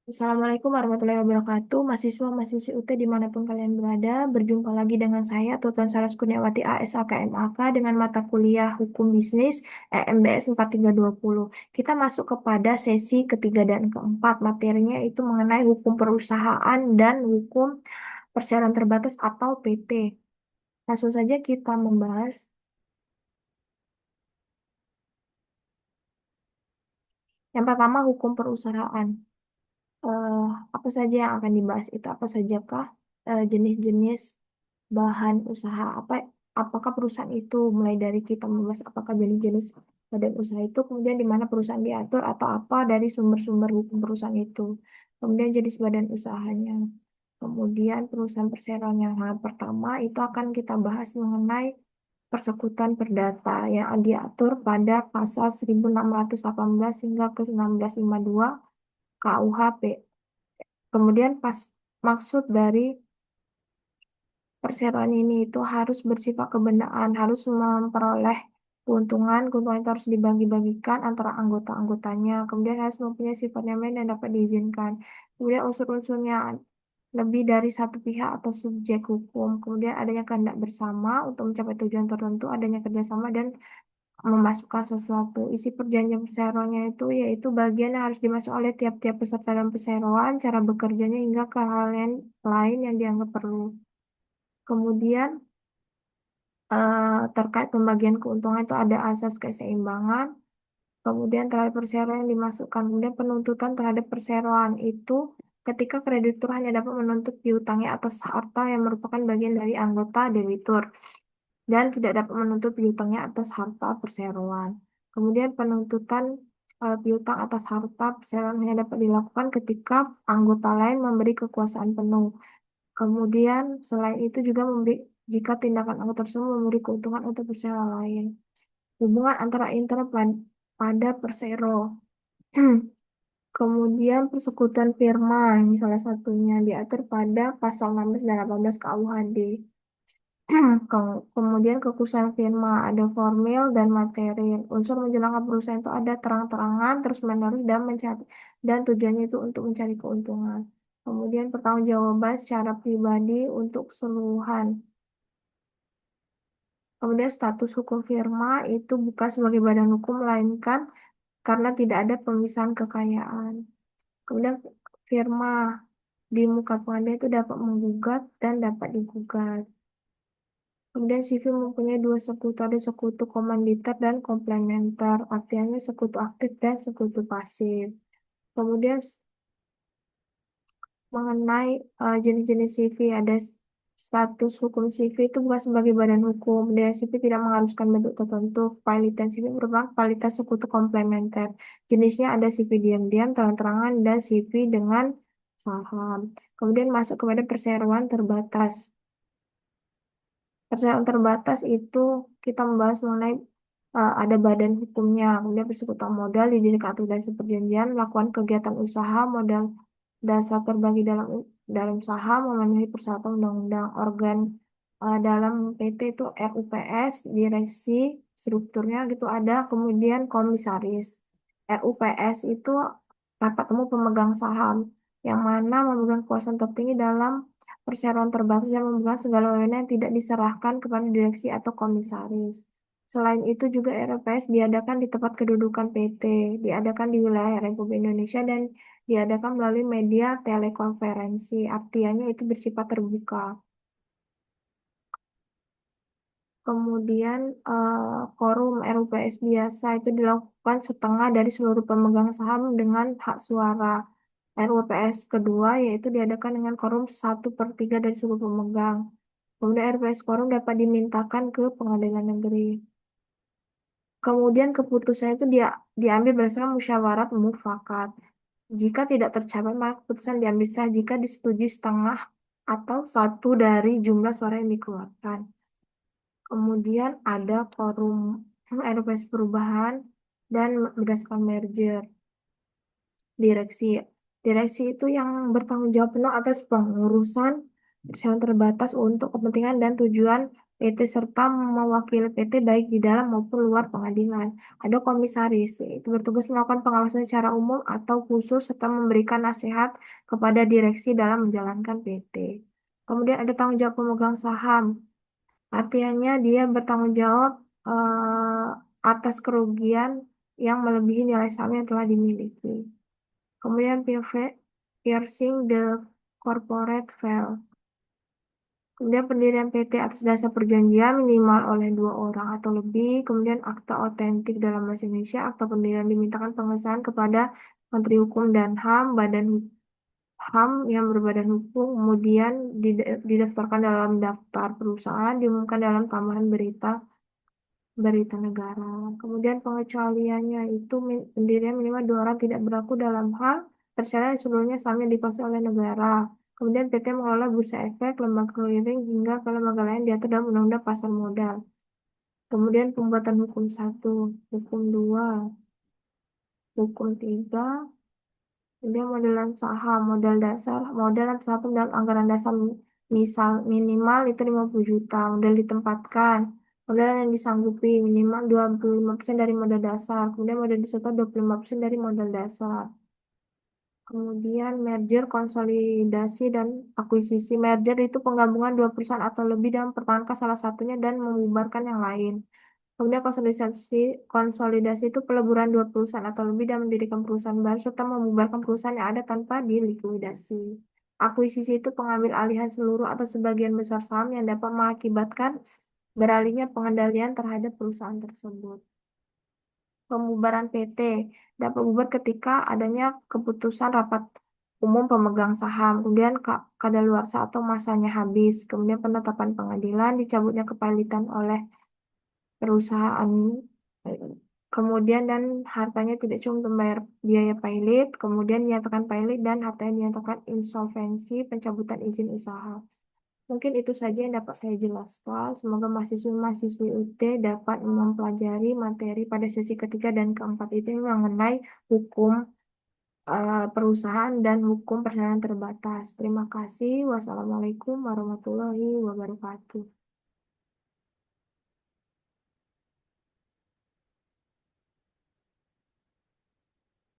Assalamualaikum warahmatullahi wabarakatuh. Mahasiswa-mahasiswi UT dimanapun kalian berada, berjumpa lagi dengan saya, Tutan Saras Kurniawati ASAKMAK dengan mata kuliah Hukum Bisnis EMBS 4320. Kita masuk kepada sesi ketiga dan keempat. Materinya itu mengenai hukum perusahaan dan hukum perseroan terbatas atau PT. Langsung saja kita membahas. Yang pertama, hukum perusahaan. eh, apa saja yang akan dibahas itu apa sajakah jenis-jenis bahan usaha apakah perusahaan itu mulai dari kita membahas apakah jenis-jenis badan usaha itu kemudian di mana perusahaan diatur atau apa dari sumber-sumber hukum perusahaan itu kemudian jenis badan usahanya kemudian perusahaan perseroan yang pertama itu akan kita bahas mengenai persekutuan perdata yang diatur pada pasal 1618 hingga ke 1652 KUHP. Kemudian maksud dari perseroan ini itu harus bersifat kebenaran, harus memperoleh keuntungan, keuntungan itu harus dibagi-bagikan antara anggota-anggotanya, kemudian harus mempunyai sifat nyaman dan dapat diizinkan. Kemudian unsur-unsurnya lebih dari satu pihak atau subjek hukum, kemudian adanya kehendak bersama untuk mencapai tujuan tertentu, adanya kerjasama dan memasukkan sesuatu. Isi perjanjian perseroannya itu yaitu bagian yang harus dimasuk oleh tiap-tiap peserta dalam perseroan, cara bekerjanya hingga ke hal yang lain yang dianggap perlu. Kemudian terkait pembagian keuntungan itu ada asas keseimbangan, kemudian terhadap perseroan yang dimasukkan, kemudian penuntutan terhadap perseroan itu ketika kreditur hanya dapat menuntut piutangnya atas harta yang merupakan bagian dari anggota debitur dan tidak dapat menuntut piutangnya atas harta perseroan. Kemudian penuntutan piutang atas harta perseroan hanya dapat dilakukan ketika anggota lain memberi kekuasaan penuh. Kemudian selain itu juga memberi jika tindakan anggota tersebut memberi keuntungan untuk perseroan lain. Hubungan antara pada persero. Kemudian persekutuan firma, ini salah satunya diatur pada pasal 16 dan 18 KUHD. Kemudian kekhususan firma ada formil dan material. Unsur menjalankan perusahaan itu ada terang-terangan, terus-menerus dan mencari dan tujuannya itu untuk mencari keuntungan. Kemudian pertanggungjawaban secara pribadi untuk keseluruhan. Kemudian status hukum firma itu bukan sebagai badan hukum melainkan karena tidak ada pemisahan kekayaan. Kemudian firma di muka pengadilan itu dapat menggugat dan dapat digugat. Kemudian sipil mempunyai dua sekutu, ada sekutu komanditer dan komplementer, artinya sekutu aktif dan sekutu pasif. Kemudian mengenai jenis-jenis CV, ada status hukum CV itu bukan sebagai badan hukum, dan CV tidak mengharuskan bentuk tertentu. Kepailitan CV merupakan kualitas sekutu komplementer. Jenisnya ada CV diam-diam, terang-terangan, dan CV dengan saham. Kemudian masuk kepada perseroan terbatas. Perseroan terbatas itu kita membahas mengenai ada badan hukumnya, kemudian persekutuan modal didirikan atas dasar perjanjian, melakukan kegiatan usaha modal dasar terbagi dalam saham, memenuhi persyaratan undang-undang. Organ dalam PT itu RUPS, direksi, strukturnya gitu ada, kemudian komisaris. RUPS itu rapat umum pemegang saham, yang mana memegang kekuasaan tertinggi dalam perseroan terbatas yang memegang segala wewenang yang tidak diserahkan kepada direksi atau komisaris. Selain itu juga RPS diadakan di tempat kedudukan PT, diadakan di wilayah Republik Indonesia dan diadakan melalui media telekonferensi. Artinya itu bersifat terbuka. Kemudian quorum RUPS biasa itu dilakukan setengah dari seluruh pemegang saham dengan hak suara. RUPS kedua yaitu diadakan dengan quorum 1/3 dari seluruh pemegang. Kemudian RPS quorum dapat dimintakan ke pengadilan negeri. Kemudian keputusan itu diambil berdasarkan musyawarat mufakat. Jika tidak tercapai, maka keputusan diambil sah jika disetujui setengah atau satu dari jumlah suara yang dikeluarkan. Kemudian ada forum RPS perubahan dan berdasarkan merger. Direksi. Direksi itu yang bertanggung jawab penuh atas pengurusan perseroan terbatas untuk kepentingan dan tujuan PT serta mewakili PT baik di dalam maupun luar pengadilan. Ada komisaris, itu bertugas melakukan pengawasan secara umum atau khusus serta memberikan nasihat kepada direksi dalam menjalankan PT. Kemudian ada tanggung jawab pemegang saham. Artinya dia bertanggung jawab atas kerugian yang melebihi nilai saham yang telah dimiliki. Kemudian piercing the corporate veil. Kemudian pendirian PT atas dasar perjanjian minimal oleh dua orang atau lebih. Kemudian akta otentik dalam bahasa Indonesia. Akta pendirian dimintakan pengesahan kepada Menteri Hukum dan HAM, Badan HAM yang berbadan hukum, kemudian didaftarkan dalam daftar perusahaan, diumumkan dalam tambahan berita negara. Kemudian pengecualiannya itu pendirian minimal dua orang tidak berlaku dalam hal persyaratan yang sebelumnya sahamnya dikuasai oleh negara. Kemudian PT mengelola bursa efek, lembaga clearing, hingga ke lembaga lain diatur dalam Undang-Undang Pasar Modal. Kemudian pembuatan hukum satu, hukum dua, hukum tiga, kemudian modelan saham, modal dasar, modal satu dan anggaran dasar misal minimal itu 50 juta, modal ditempatkan, modal yang disanggupi minimal 25% dari modal dasar, kemudian modal disetor 25% dari modal dasar. Kemudian merger, konsolidasi, dan akuisisi. Merger itu penggabungan dua perusahaan atau lebih dan mempertahankan salah satunya dan membubarkan yang lain. Kemudian konsolidasi itu peleburan dua perusahaan atau lebih dan mendirikan perusahaan baru serta membubarkan perusahaan yang ada tanpa dilikuidasi. Akuisisi itu pengambil alihan seluruh atau sebagian besar saham yang dapat mengakibatkan beralihnya pengendalian terhadap perusahaan tersebut. Pembubaran PT dapat bubar ketika adanya keputusan rapat umum pemegang saham, kemudian kadaluarsa atau masanya habis, kemudian penetapan pengadilan, dicabutnya kepalitan oleh perusahaan, kemudian dan hartanya tidak cukup membayar biaya pilot, kemudian dinyatakan pilot dan hartanya dinyatakan insolvensi, pencabutan izin usaha. Mungkin itu saja yang dapat saya jelaskan. Semoga mahasiswa-mahasiswi UT dapat mempelajari materi pada sesi ketiga dan keempat itu mengenai hukum perusahaan dan hukum persaingan terbatas. Terima kasih. Wassalamualaikum warahmatullahi wabarakatuh.